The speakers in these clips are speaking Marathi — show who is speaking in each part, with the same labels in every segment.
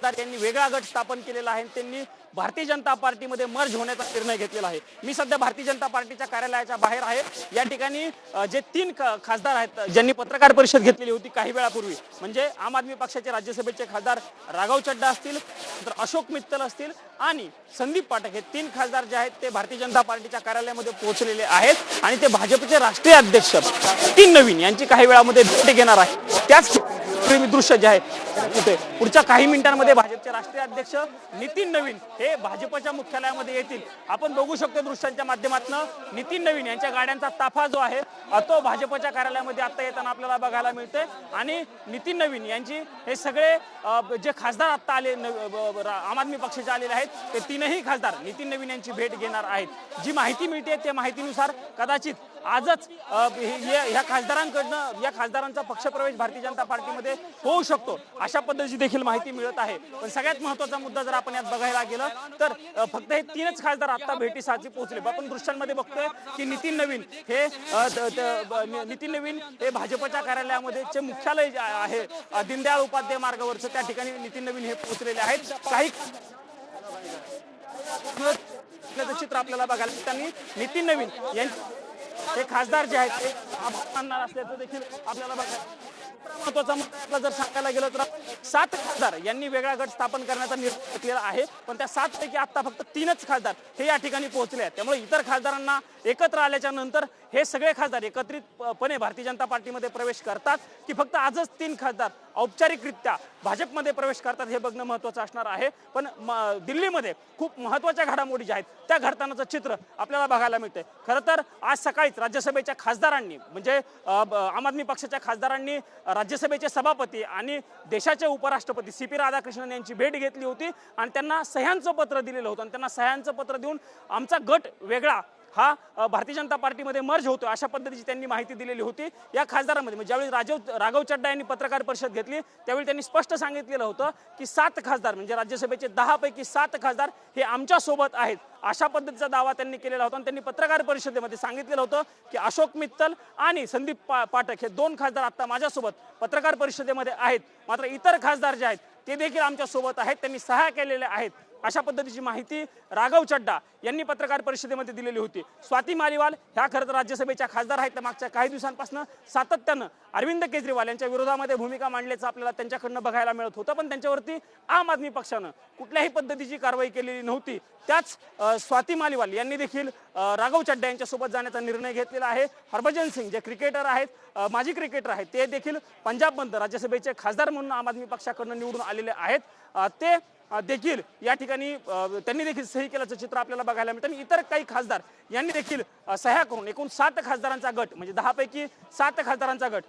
Speaker 1: खासदार यांनी वेगळा गट स्थापन केलेला आहे। त्यांनी भारतीय जनता पार्टीमध्ये मर्ज होण्याचा निर्णय घेतलेला आहे। मी सध्या भारतीय जनता पार्टीच्या कार्यालयाच्या बाहेर आहे। या ठिकाणी जे 3 खासदार आहेत ज्यांनी पत्रकार परिषद घेतलेली होती काही वेळापूर्वी, म्हणजे आम आदमी पक्षाचे राज्यसभेचे खासदार राघव चड्डा असतील, अशोक मित्तल असतील आणि संदीप पाठक, हे 3 खासदार जे आहेत ते भारतीय जनता पार्टीच्या कार्यालयामध्ये पोहोचलेले आहेत आणि ते भाजपचे राष्ट्रीय अध्यक्ष नितीन नवीन यांची काही वेळामध्ये भेट घेणार आहे। त्याच दृश्य जे आहे पुढच्या काही मिनिटांमध्ये भाजपचे राष्ट्रीय अध्यक्ष नितीन नवीन हे भाजपच्या मुख्यालयामध्ये येतील। आपण बघू शकतो दृश्यांच्या माध्यमातून नितीन नवीन यांच्या गाड्यांचा ताफा जो आहे तो भाजपच्या कार्यालयामध्ये आता येताना आपल्याला बघायला मिळतोय आणि नितीन नवीन यांची हे सगळे जे खासदार आता आले आम आदमी पक्षाचे आलेले आहेत ते 3ही खासदार नितीन नवीन यांची भेट घेणार आहेत। जी माहिती मिळते त्या माहितीनुसार कदाचित आजच या खासदारांचा पक्षप्रवेश भारतीय जनता पार्टीमध्ये होऊ शकतो अशा पद्धतीची देखील माहिती मिळत आहे। पण सगळ्यात महत्त्वाचा मुद्दा जर आपण यात बघायला गेलं तर फक्त हे 3च खासदार आता भेटीसाठी पोहोचले। आपण दृश्यांमध्ये बघतोय की नितीन नवीन हे भाजपच्या कार्यालयामध्ये मुख्यालय आहे दीनदयाळ उपाध्याय मार्गावरचं, त्या ठिकाणी नितीन नवीन हे पोहोचलेले आहेत। काही चित्र आपल्याला बघायला मिळताना नितीन नवीन हे खासदार जे आहेत ते आभार मानणार असल्याचं देखील आपल्याला बघायला महत्त्वाचा मुद्दा जर सांगायला गेलं तर 7 खासदार यांनी वेगळा गट स्थापन करण्याचा निर्णय घेतलेला आहे, पण त्या 7 पैकी आता फक्त 3च खासदार हे या ठिकाणी पोहोचले आहेत। त्यामुळे इतर खासदारांना एकत्र आल्याच्या नंतर हे सगळे खासदार एकत्रितपणे भारतीय जनता पार्टीमध्ये प्रवेश करतात की फक्त आजच 3 खासदार औपचारिकरित्या भाजपमध्ये प्रवेश करतात हे बघणं महत्त्वाचं असणार आहे। पण दिल्लीमध्ये खूप महत्त्वाच्या घडामोडी ज्या आहेत त्या घडतानाचं चित्र आपल्याला बघायला मिळतंय। खरं तर आज सकाळीच राज्यसभेच्या खासदारांनी म्हणजे आम आदमी पक्षाच्या खासदारांनी राज्यसभेचे सभापती आणि देशाचे उपराष्ट्रपती CP राधाकृष्णन यांची भेट घेतली होती आणि त्यांना सह्यांचं पत्र दिलेलं होतं आणि त्यांना सह्यांचं पत्र देऊन आमचा गट वेगळा हा भारतीय जनता पार्टीमध्ये मर्ज होतो अशा पद्धतीची त्यांनी माहिती दिलेली होती। या खासदारांमध्ये म्हणजे ज्यावेळी राघव चड्डा यांनी पत्रकार परिषद घेतली त्यावेळी त्यांनी स्पष्ट सांगितलेलं होतं की 7 खासदार म्हणजे राज्यसभेचे 10 पैकी 7 खासदार हे आमच्या सोबत आहेत अशा पद्धतीचा दावा त्यांनी केलेला होता आणि त्यांनी पत्रकार परिषदेमध्ये सांगितलेलं होतं की अशोक मित्तल आणि संदीप पाठक हे 2 खासदार आता माझ्यासोबत पत्रकार परिषदेमध्ये आहेत, मात्र इतर खासदार जे आहेत ते देखील आमच्या सोबत आहेत, त्यांनी सह्या केलेल्या आहेत अशा पद्धतीची माहिती राघव चड्डा यांनी पत्रकार परिषदेमध्ये दिलेली होती। स्वाती मालीवाल ह्या खरं तर राज्यसभेच्या खासदार आहेत, तर मागच्या काही दिवसांपासून सातत्यानं अरविंद केजरीवाल यांच्या विरोधामध्ये भूमिका मांडल्याचं आपल्याला त्यांच्याकडनं बघायला मिळत होतं, पण त्यांच्यावरती आम आदमी पक्षानं कुठल्याही पद्धतीची कारवाई केलेली नव्हती। त्याच स्वाती मालीवाल यांनी देखील राघव चड्डा यांच्यासोबत जाण्याचा निर्णय घेतलेला आहे। हरभजन सिंग जे क्रिकेटर आहेत, माजी क्रिकेटर आहेत, ते देखील पंजाबमध्ये राज्यसभेचे खासदार म्हणून आम आदमी पक्षाकडून निवडून आलेले आहेत, ते देखील या ठिकाणी त्यांनी देखील सही केल्याचं चित्र आपल्याला बघायला मिळतं। आणि इतर काही खासदार यांनी देखील सह्या करून एकूण 7 खासदारांचा गट म्हणजे 10 पैकी 7 खासदारांचा गट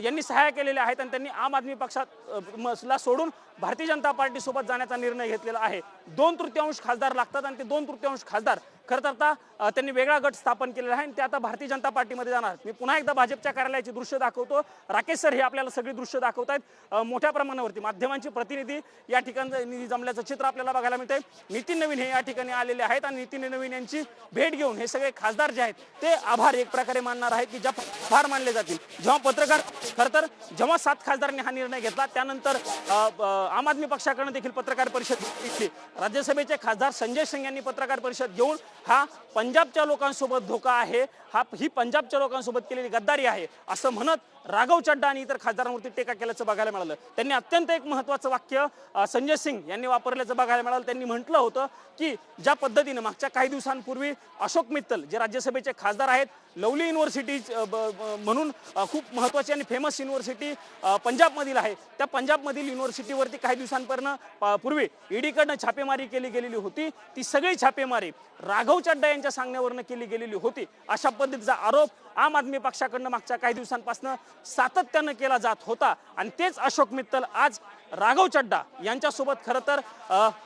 Speaker 1: यांनी सह्या केलेल्या आहेत आणि त्यांनी आम आदमी पक्षाला सोडून भारतीय जनता पार्टी सोबत जाण्याचा निर्णय घेतलेला आहे। 2/3 खासदार लागतात आणि ते 2/3 खासदार खरं तर आता त्यांनी वेगळा गट स्थापन केलेला आहे आणि ते आता भारतीय जनता पार्टीमध्ये जाणार। मी पुन्हा एकदा भाजपच्या कार्यालयाची दृश्य दाखवतो। राकेश सर हे आपल्याला सगळी दृश्य दाखवत आहेत। मोठ्या प्रमाणावरती माध्यमांचे प्रतिनिधी या ठिकाणी जमल्याचं चित्र आपल्याला बघायला मिळतंय। नितीन नवीन हे या ठिकाणी आलेले आहेत आणि नितीन नवीन यांची भेट घेऊन हे सगळे खासदार जे आहेत ते आभार एक प्रकारे मानणार आहेत की ज्या आभार मानले जातील। जेव्हा पत्रकार खरं तर जेव्हा 7 खासदारांनी हा निर्णय घेतला त्यानंतर आम आदमी पक्षाकडून देखील पत्रकार परिषद घेतली। राज्यसभेचे खासदार संजय सिंग यांनी पत्रकार परिषद घेऊन हा पंजाबच्या लोकांसोबत धोका आहे, ही पंजाबच्या लोकांसोबत केलेली गद्दारी आहे असं म्हणत राघव चड्डा आणि इतर खासदारांवरती टीका केल्याचं बघायला मिळालं। त्यांनी अत्यंत एक महत्त्वाचं वाक्य संजय सिंग यांनी वापरल्याचं बघायला मिळालं। त्यांनी म्हटलं होतं की ज्या पद्धतीने मागच्या काही दिवसांपूर्वी अशोक मित्तल जे राज्यसभेचे खासदार आहेत, लवली युनिव्हर्सिटी म्हणून खूप महत्त्वाची आणि फेमस युनिव्हर्सिटी पंजाबमधील आहे, त्या पंजाबमधील युनिव्हर्सिटीवरती काही दिवसांपूर्वी ईडीकडनं छापेमारी केली गेलेली होती। ती सगळी छापेमारी राघव चड्डा यांच्या सांगण्यावरनं केली गेलेली होती अशा पद्धतीचा आरोप आम आदमी पक्षाकडनं मागच्या काही दिवसांपासून सातत्यानं केला जात होता आणि तेच अशोक मित्तल आज राघव चड्डा यांच्यासोबत खरं तर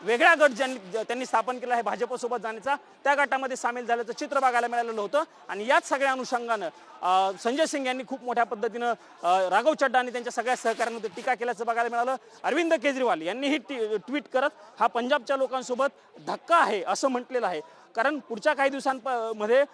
Speaker 1: वेगळा गट त्यांनी स्थापन केला आहे भाजपसोबत जाण्याचा, त्या गटामध्ये सामील झाल्याचं चित्र बघायला मिळालेलं होतं। आणि याच सगळ्या अनुषंगानं संजय सिंग यांनी खूप मोठ्या पद्धतीनं राघव चड्डा आणि त्यांच्या सगळ्या सहकाऱ्यांमध्ये टीका केल्याचं बघायला मिळालं। अरविंद केजरीवाल यांनीही ट्विट करत हा पंजाबच्या लोकांसोबत धक्का आहे असं म्हटलेलं आहे, कारण पुढच्या काही दिवसांमध्ये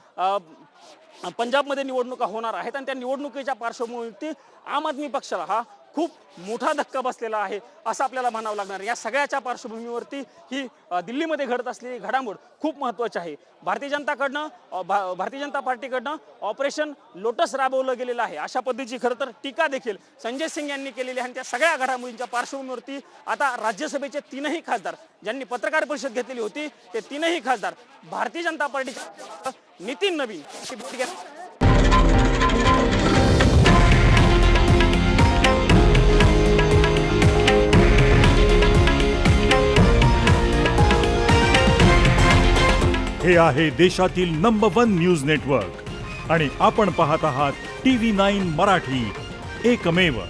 Speaker 1: पंजाबमध्ये निवडणुका होणार आहेत आणि त्या निवडणुकीच्या पार्श्वभूमीवरती आम आदमी पक्षाला हा खूप मोठा धक्का बसलेला आहे असं आपल्याला म्हणावं लागणार. या सगळ्याच्या पार्श्वभूमीवरती ही दिल्लीमध्ये घडत असलेली घडामोड खूप महत्त्वाची आहे. भारतीय जनता पार्टीकडनं ऑपरेशन लोटस राबवलं गेलेलं आहे. अशा पद्धतीची खरं तर टीका देखील संजय सिंग यांनी केलेली आहे. आणि त्या सगळ्या घडामोडींच्या पार्श्वभूमीवरती आता राज्यसभेचे 3ही खासदार ज्यांनी पत्रकार परिषद घेतलेली होती ते 3ही खासदार भारतीय जनता पार्टीचे नितीन नवीन अशी भेट घेतली.
Speaker 2: हे आहे देशातील नंबर 1 न्यूज नेटवर्क आणि आपण पाहत आहात TV9 मराठी, एकमेव.